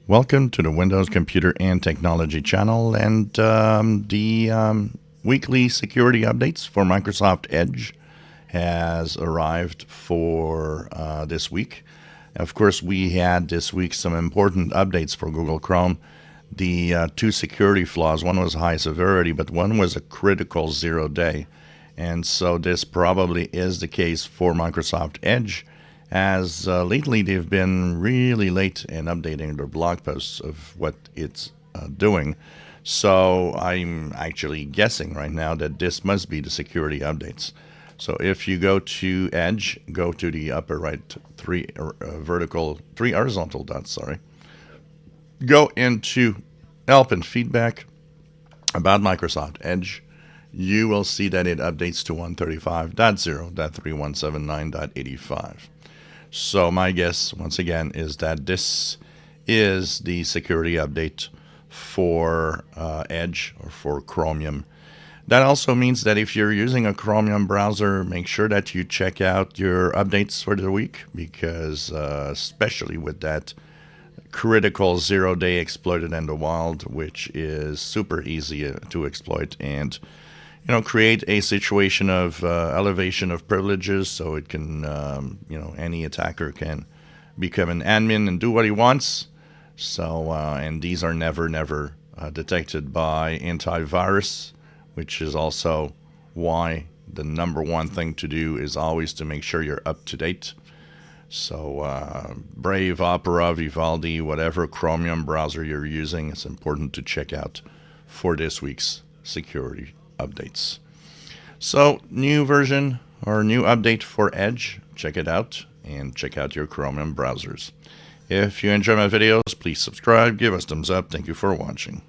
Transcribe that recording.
Welcome to the Windows Computer and Technology channel and the weekly security updates for Microsoft Edge has arrived for this week. Of course, we had this week some important updates for Google Chrome. The two security flaws, one was high severity, but one was a critical 0-day. And so this probably is the case for Microsoft Edge, as lately they've been really late in updating their blog posts of what it's doing. So I'm actually guessing right now that this must be the security updates. So if you go to Edge, go to the upper right three horizontal dots, go into help and feedback about Microsoft Edge. You will see that it updates to 135.0.3179.85. So my guess, once again, is that this is the security update for Edge or for Chromium. That also means that if you're using a Chromium browser, make sure that you check out your updates for the week, because especially with that critical 0-day exploited in the wild, which is super easy to exploit and create a situation of elevation of privileges, so it can, any attacker can become an admin and do what he wants. So, and these are never detected by antivirus, which is also why the number one thing to do is always to make sure you're up to date. So, Brave, Opera, Vivaldi, whatever Chromium browser you're using, it's important to check out for this week's security updates. So, new version or new update for Edge, check it out and check out your Chromium browsers. If you enjoy my videos, please subscribe, give us thumbs up. Thank you for watching.